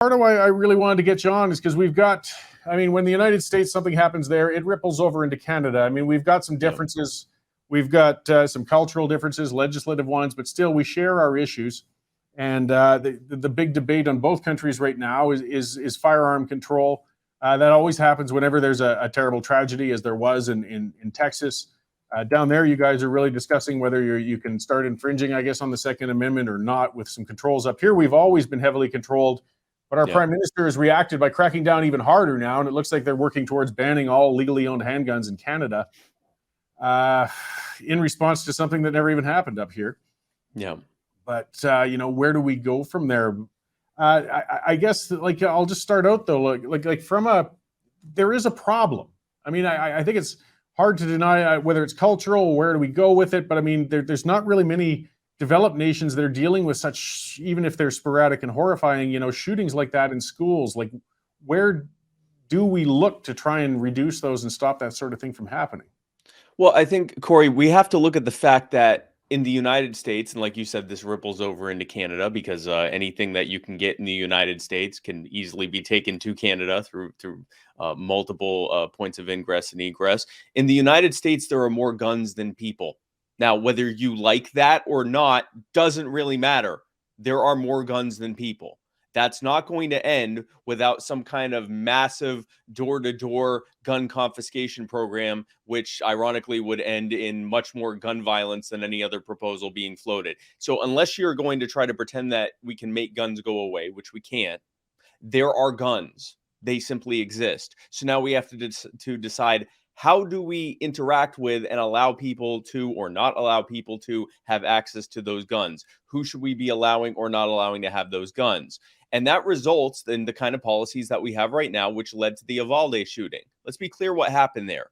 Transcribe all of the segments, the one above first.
part of why I really wanted to get you on is because we've got, I mean, when the United States, something happens there, it ripples over into Canada. I mean, we've got some Yeah. differences. We've got some cultural differences, legislative ones, but still we share our issues. And the big debate on both countries right now is firearm control. That always happens whenever there's a terrible tragedy, as there was in Texas. Down there, you guys are really discussing whether you can start infringing, I guess, on the Second Amendment or not with some controls. Up here, we've always been heavily controlled, but our prime minister has reacted by cracking down even harder now, and it looks like they're working towards banning all legally owned handguns in Canada in response to something that never even happened up here. Yeah. But, where do we go from there? I guess, like, I'll just start out, though, there is a problem. I mean, I think it's hard to deny whether it's cultural or where do we go with it. But, I mean, there's not really many developed nations that are dealing with such, even if they're sporadic and horrifying, shootings like that in schools. Like, where do we look to try and reduce those and stop that sort of thing from happening? Well, I think, Corey, we have to look at the fact that in the United States, and like you said, this ripples over into Canada because anything that you can get in the United States can easily be taken to Canada through multiple points of ingress and egress. In the United States, there are more guns than people. Now, whether you like that or not doesn't really matter. There are more guns than people. That's not going to end without some kind of massive door-to-door gun confiscation program, which ironically would end in much more gun violence than any other proposal being floated. So unless you're going to try to pretend that we can make guns go away, which we can't, there are guns. They simply exist. So now we have to decide, how do we interact with and allow people to or not allow people to have access to those guns? Who should we be allowing or not allowing to have those guns? And that results in the kind of policies that we have right now, which led to the Uvalde shooting. Let's be clear what happened there.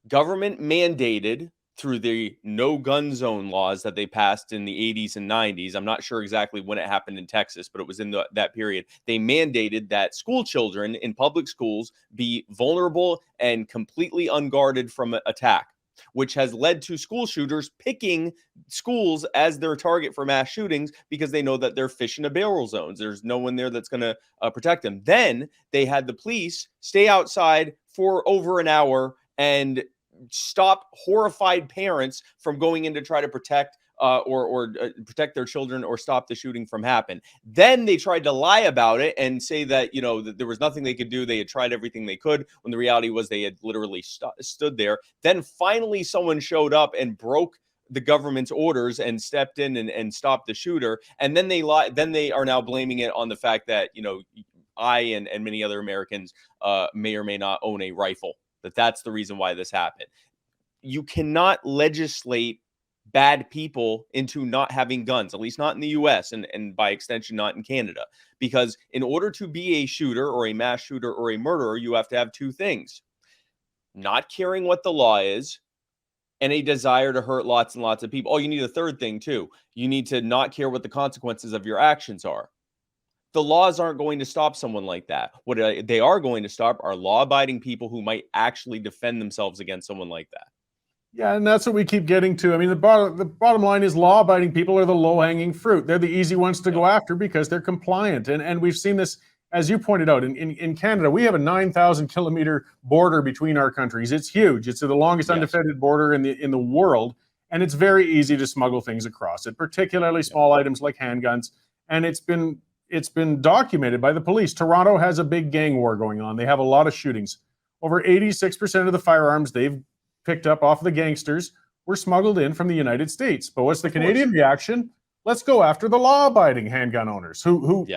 Government mandated through the no gun zone laws that they passed in the 80s and 90s. I'm not sure exactly when it happened in Texas, but it was in that period. They mandated that school children in public schools be vulnerable and completely unguarded from attack, which has led to school shooters picking schools as their target for mass shootings because they know that they're fish in a barrel zones. There's no one there that's going to protect them. Then they had the police stay outside for over an hour and stop horrified parents from going in to try to protect protect their children or stop the shooting from happening. Then they tried to lie about it and say that, that there was nothing they could do. They had tried everything they could, when the reality was they had literally stood there. Then finally someone showed up and broke the government's orders and stepped in and stopped the shooter. And then they are now blaming it on the fact that, I and many other Americans may or may not own a rifle. That's the reason why this happened. You cannot legislate bad people into not having guns, at least not in the US and by extension not in Canada. Because in order to be a shooter or a mass shooter or a murderer, you have to have two things: not caring what the law is and a desire to hurt lots and lots of people. Oh, you need a third thing too. You need to not care what the consequences of your actions are. The laws aren't going to stop someone like that. What they are going to stop are law-abiding people who might actually defend themselves against someone like that. Yeah, and that's what we keep getting to. I mean, the bottom line is law-abiding people are the low-hanging fruit. They're the easy ones to go after because they're compliant. And we've seen this, as you pointed out, in Canada. We have a 9,000-kilometer border between our countries. It's huge. It's the longest undefended border in the world, and it's very easy to smuggle things across it, particularly small items like handguns. And it's been documented by the police. Toronto has a big gang war going on. They have a lot of shootings. Over 86% of the firearms they've picked up off the gangsters were smuggled in from the United States. But what's the Canadian reaction? Let's go after the law-abiding handgun owners who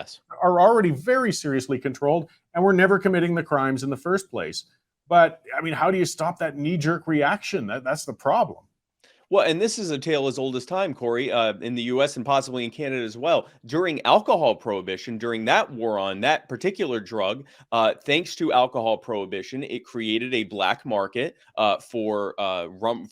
are already very seriously controlled and were never committing the crimes in the first place. But, I mean, how do you stop that knee-jerk reaction? That's the problem. Well, and this is a tale as old as time, Corey, in the U.S. and possibly in Canada as well. During alcohol prohibition, during that war on that particular drug, thanks to alcohol prohibition, it created a black market for rum.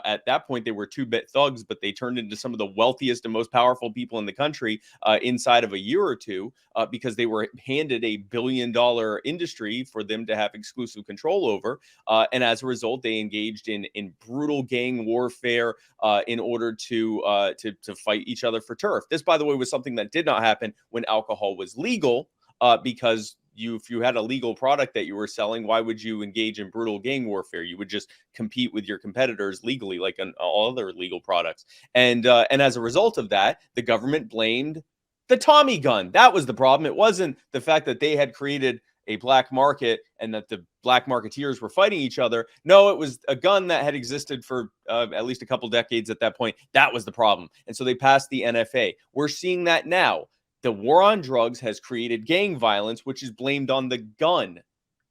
At that point, they were two-bit thugs, but they turned into some of the wealthiest and most powerful people in the country inside of a year or two because they were handed a billion-dollar industry for them to have exclusive control over. And as a result, they engaged in brutal gang warfare there in order to fight each other for turf. This, by the way, was something that did not happen when alcohol was legal, because if you had a legal product that you were selling, why would you engage in brutal gang warfare? You would just compete with your competitors legally, like on all other legal products. And as a result of that, the government blamed the Tommy gun. That was the problem. It wasn't the fact that they had created a black market and that the black marketeers were fighting each other. No, it was a gun that had existed for at least a couple decades at that point. That was the problem. And so they passed the NFA. We're seeing that now. The war on drugs has created gang violence, which is blamed on the gun.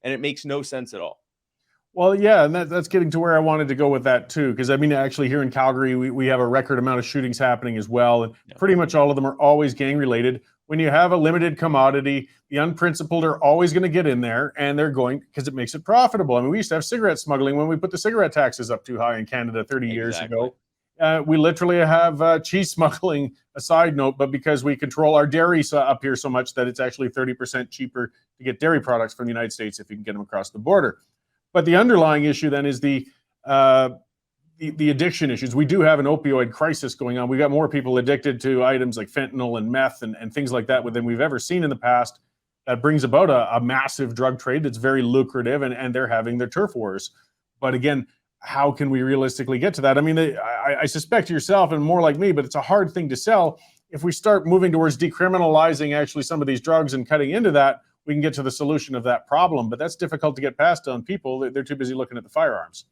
And it makes no sense at all. Well, yeah, and that's getting to where I wanted to go with that too, because I mean, actually, here in Calgary, we have a record amount of shootings happening as well, and pretty much all of them are always gang related. When you have a limited commodity, the unprincipled are always going to get in there, and they're going because it makes it profitable. I mean, we used to have cigarette smuggling when we put the cigarette taxes up too high in Canada 30 years ago. We literally have cheese smuggling, a side note, but because we control our dairy up here so much that it's actually 30% cheaper to get dairy products from the United States if you can get them across the border. But the underlying issue then is the addiction issues. We do have an opioid crisis going on. We've got more people addicted to items like fentanyl and meth and things like that than we've ever seen in the past. That brings about a massive drug trade that's very lucrative, and they're having their turf wars. But again, how can we realistically get to that? I mean, I suspect yourself and more like me, but it's a hard thing to sell. If we start moving towards decriminalizing actually some of these drugs and cutting into that, we can get to the solution of that problem. But that's difficult to get past on people. They're too busy looking at the firearms.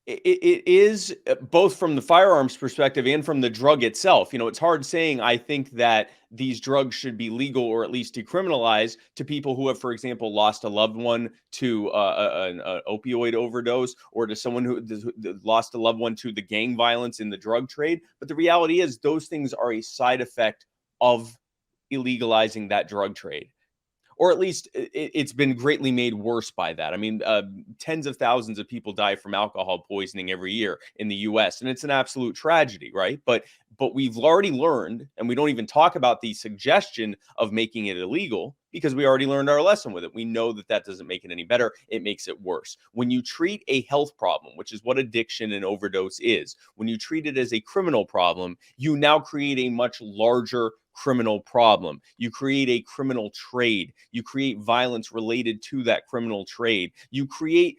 It is both from the firearms perspective and from the drug itself. You know, it's hard saying I think that these drugs should be legal or at least decriminalized to people who have, for example, lost a loved one to an opioid overdose, or to someone who lost a loved one to the gang violence in the drug trade. But the reality is those things are a side effect of illegalizing that drug trade. Or at least it's been greatly made worse by that. I mean, tens of thousands of people die from alcohol poisoning every year in the U.S., and it's an absolute tragedy, right? But we've already learned, and we don't even talk about the suggestion of making it illegal because we already learned our lesson with it. We know that that doesn't make it any better. It makes it worse. When you treat a health problem, which is what addiction and overdose is, when you treat it as a criminal problem, you now create a much larger criminal problem. You create a criminal trade. You create violence related to that criminal trade. You create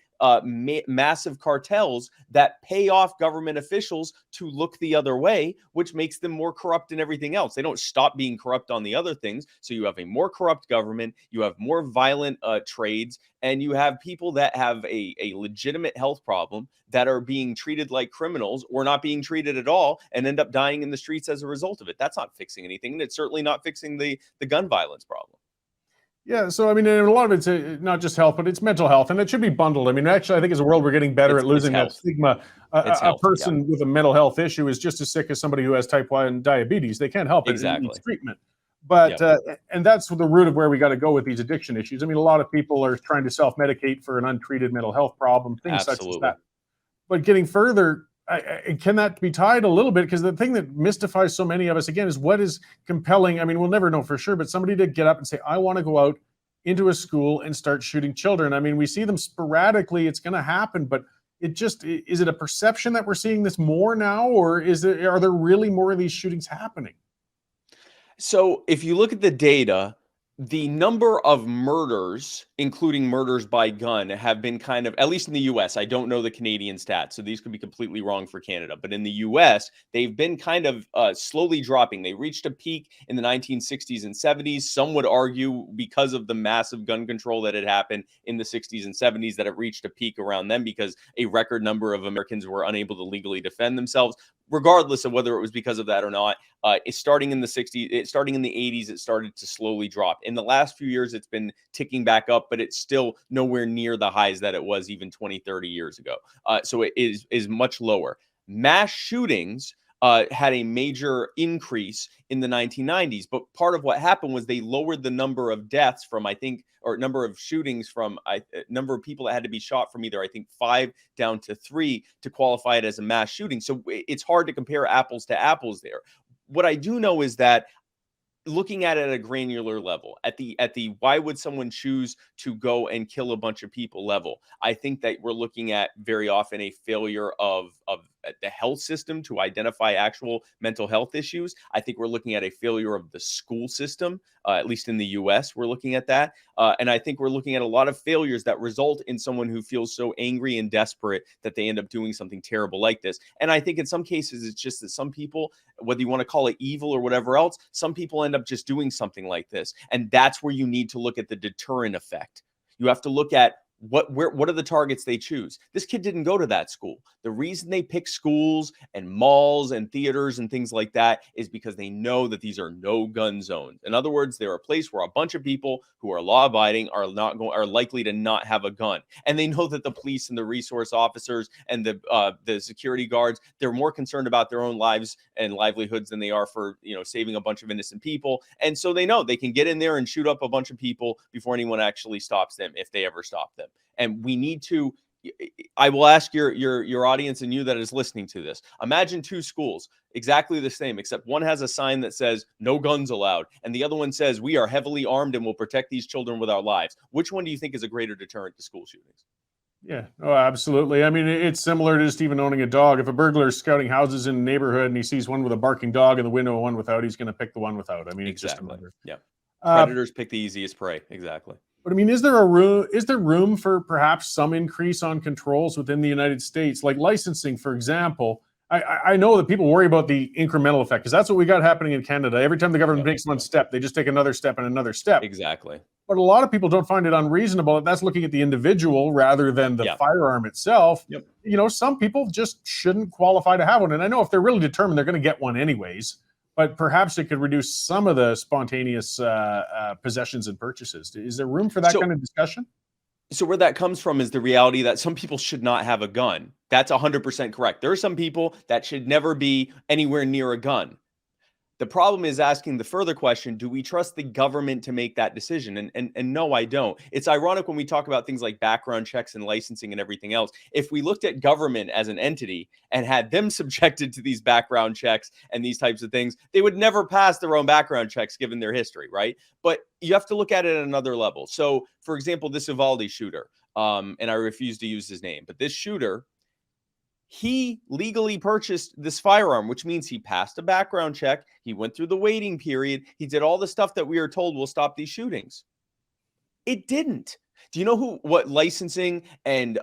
massive cartels that pay off government officials to look the other way, which makes them more corrupt in everything else. They don't stop being corrupt on the other things. So you have a more corrupt government, you have more violent trades, and you have people that have a legitimate health problem that are being treated like criminals or not being treated at all and end up dying in the streets as a result of it. That's not fixing anything. And it's certainly not fixing the gun violence problem. Yeah, so I mean, a lot of it's not just health, but it's mental health, and it should be bundled. I mean, actually, I think as a world, we're getting better at losing that stigma. A person with a mental health issue is just as sick as somebody who has type 1 diabetes. They can't help it. It needs treatment. But and that's the root of where we got to go with these addiction issues. I mean, a lot of people are trying to self-medicate for an untreated mental health problem, things such as that. But getting further, can that be tied a little bit? Because the thing that mystifies so many of us, again, is what is compelling. I mean, we'll never know for sure, but somebody to get up and say, I want to go out into a school and start shooting children. I mean, we see them sporadically. It's going to happen, but it just, is it a perception that we're seeing this more now, or are there really more of these shootings happening? So if you look at the data, the number of murders, including murders by gun, have been kind of, at least in the US, I don't know the Canadian stats, so these could be completely wrong for Canada, but in the US, they've been kind of slowly dropping. They reached a peak in the 1960s and 70s. Some would argue because of the massive gun control that had happened in the 60s and 70s that it reached a peak around then because a record number of Americans were unable to legally defend themselves. Regardless of whether it was because of that or not, starting in the 60s, starting in the 80s, it started to slowly drop. In the last few years, it's been ticking back up, but it's still nowhere near the highs that it was even 20, 30 years ago. So it is much lower. Mass shootings had a major increase in the 1990s, but part of what happened was they lowered the number of deaths from, I think, or number of shootings from number of people that had to be shot from either, I think, 5 down to 3 to qualify it as a mass shooting. So it's hard to compare apples to apples there. What I do know is that looking at it at a granular level, at the why would someone choose to go and kill a bunch of people level, I think that we're looking at very often a failure of the health system to identify actual mental health issues. I think we're looking at a failure of the school system, at least in the US, we're looking at that. And I think we're looking at a lot of failures that result in someone who feels so angry and desperate that they end up doing something terrible like this. And I think in some cases, it's just that some people, whether you want to call it evil or whatever else, some people end up just doing something like this. And that's where you need to look at the deterrent effect. You have to look at what are the targets they choose. This kid didn't go to that school. The reason they pick schools and malls and theaters and things like that is because they know that these are no gun zones. In other words, they're a place where a bunch of people who are law abiding are likely to not have a gun. And they know that the police and the resource officers and the security guards, they're more concerned about their own lives and livelihoods than they are for, saving a bunch of innocent people. And so they know they can get in there and shoot up a bunch of people before anyone actually stops them, if they ever stop them. And we need to, I will ask your audience and you that is listening to this, imagine two schools exactly the same, except one has a sign that says no guns allowed, and the other one says we are heavily armed and will protect these children with our lives. Which one do you think is a greater deterrent to school shootings? Yeah, oh, absolutely. I mean, it's similar to just even owning a dog. If a burglar is scouting houses in a neighborhood and he sees one with a barking dog in the window and one without, he's going to pick the one without. I mean, it's just a matter. Yeah. Predators pick the easiest prey. Exactly. But I mean, is there room for perhaps some increase on controls within the United States, like licensing, for example? I know that people worry about the incremental effect because that's what we got happening in Canada. Every time the government makes one step, they just take another step and another step. Exactly. But a lot of people don't find it unreasonable. That's looking at the individual rather than the firearm itself. Yep. Some people just shouldn't qualify to have one. And I know if they're really determined, they're going to get one anyways. But perhaps it could reduce some of the spontaneous possessions and purchases. Is there room for that kind of discussion? So where that comes from is the reality that some people should not have a gun. That's 100% correct. There are some people that should never be anywhere near a gun. The problem is asking the further question, do we trust the government to make that decision? And no, I don't. It's ironic when we talk about things like background checks and licensing and everything else. If we looked at government as an entity and had them subjected to these background checks and these types of things, they would never pass their own background checks given their history, right? But you have to look at it at another level. So, for example, this Uvalde shooter, and I refuse to use his name, but this shooter, he legally purchased this firearm, which means he passed a background check. He went through the waiting period. He did all the stuff that we are told will stop these shootings. It didn't. Do you know what licensing and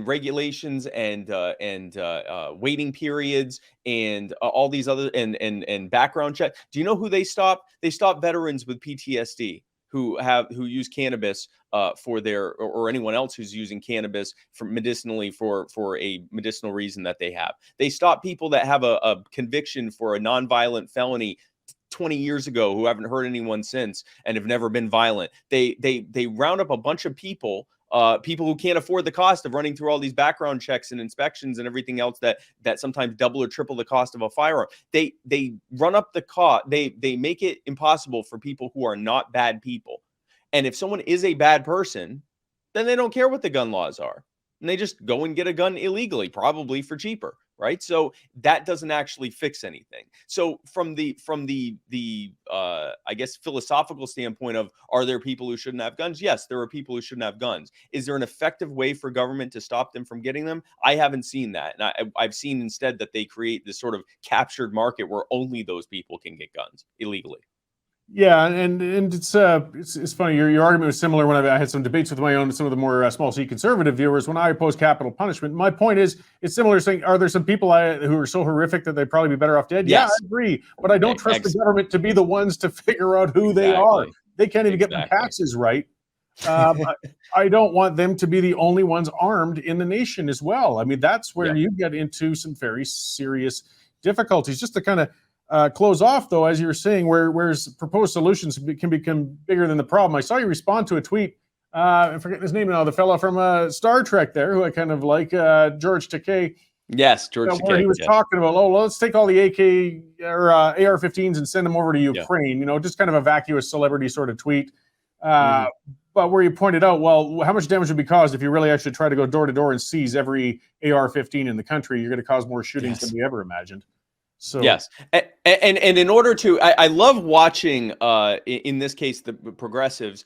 regulations and waiting periods and all these other and background check? Do you know who they stopped? They stopped veterans with PTSD who use cannabis for their or anyone else who's using cannabis medicinally for a medicinal reason that they have. They stop people that have a conviction for a nonviolent felony 20 years ago who haven't hurt anyone since and have never been violent. They round up a bunch of people who can't afford the cost of running through all these background checks and inspections and everything else that sometimes double or triple the cost of a firearm. They run up the cost. They make it impossible for people who are not bad people. And if someone is a bad person, then they don't care what the gun laws are. And they just go and get a gun illegally, probably for cheaper, right? So that doesn't actually fix anything. So from the I guess philosophical standpoint of, are there people who shouldn't have guns? Yes, there are people who shouldn't have guns. Is there an effective way for government to stop them from getting them? I haven't seen that. And I've seen instead that they create this sort of captured market where only those people can get guns illegally. Yeah, and it's funny. Your argument was similar when I had some debates with some of the more small C conservative viewers when I oppose capital punishment. My point is, it's similar to saying, are there some people who are so horrific that they'd probably be better off dead? Yes. Yeah, I agree, but I don't trust the government to be the ones to figure out who they are. They can't even get the taxes right. I don't want them to be the only ones armed in the nation as well. I mean, that's where you get into some very serious difficulties. Just to kind of close off, though, as you were saying, where's proposed solutions can become bigger than the problem. I saw you respond to a tweet. I forget his name now. The fellow from Star Trek there, who I kind of like, George Takei. Yes, George Takei. Where he was talking about, let's take all the AK or AR-15s and send them over to Ukraine. Just kind of a vacuous celebrity sort of tweet. But where you pointed out, well, how much damage would be caused if you really actually try to go door to door and seize every AR-15 in the country? You're going to cause more shootings than we ever imagined. So yes, and in order to, I love watching in this case the progressives.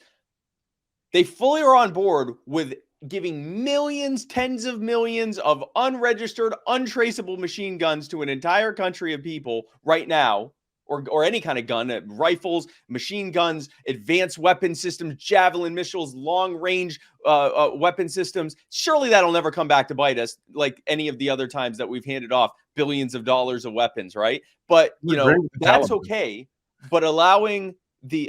They fully are on board with giving millions, tens of millions of unregistered, untraceable machine guns to an entire country of people right now, or any kind of gun, rifles, machine guns, advanced weapon systems, javelin missiles, long range weapon systems. Surely that'll never come back to bite us like any of the other times that we've handed off billions of dollars of weapons, right? But, you We're great know, with the that's Taliban. okay. But allowing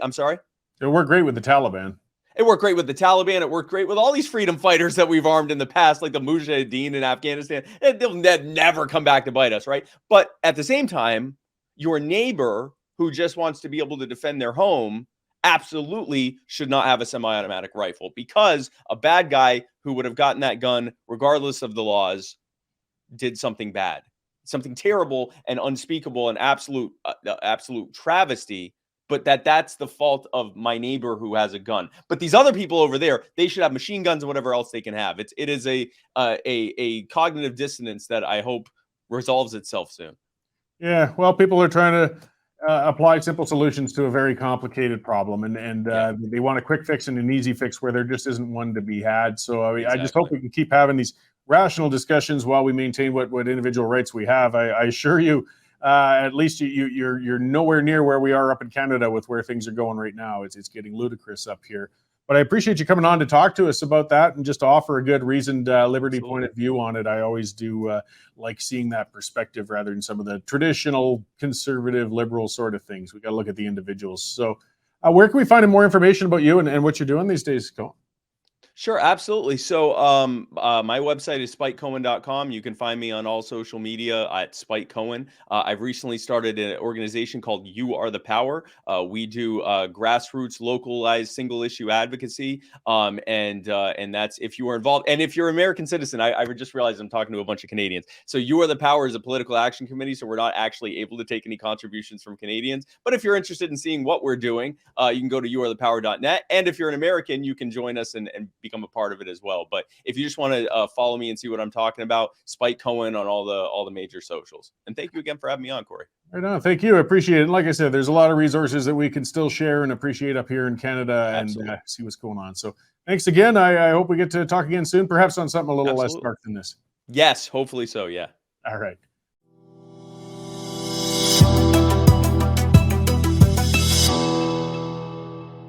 I'm sorry? It worked great with the Taliban. It worked great with the Taliban. It worked great with all these freedom fighters that we've armed in the past, like the Mujahideen in Afghanistan. They'll never come back to bite us, right? But at the same time, your neighbor who just wants to be able to defend their home absolutely should not have a semi-automatic rifle, because a bad guy who would have gotten that gun, regardless of the laws, did something bad, something terrible and unspeakable and absolute travesty. But that's the fault of my neighbor who has a gun. But these other people over there, they should have machine guns and whatever else they can have. It is a cognitive dissonance that I hope resolves itself soon. Yeah, well, people are trying to apply simple solutions to a very complicated problem, and they want a quick fix and an easy fix where there just isn't one to be had. So I mean, I just hope we can keep having these rational discussions while we maintain what individual rights we have. I assure you, at least you're nowhere near where we are up in Canada with where things are going right now. It's getting ludicrous up here. But I appreciate you coming on to talk to us about that and just to offer a good reasoned liberty point of view on it. I always do like seeing that perspective rather than some of the traditional conservative liberal sort of things. We got to look at the individuals. So where can we find more information about you and what you're doing these days, Cohen? Sure, absolutely. So my website is spikecohen.com. You can find me on all social media at Spike Cohen. I've recently started an organization called You Are the Power. We do grassroots, localized, single issue advocacy. And that's if you are involved. And if you're an American citizen, I just realized I'm talking to a bunch of Canadians. So You Are the Power is a political action committee. So we're not actually able to take any contributions from Canadians. But if you're interested in seeing what we're doing, you can go to youarethepower.net. And if you're an American, you can join us and become a part of it as well. But if you just want to follow me and see what I'm talking about, Spike Cohen on all the major socials. And thank you again for having me on, Corey. Right on. Thank you. I appreciate it. And like I said, there's a lot of resources that we can still share and appreciate up here in Canada and see what's going on. So thanks again. I hope we get to talk again soon, perhaps on something a little less dark than this. Yes, hopefully so. Yeah. All right.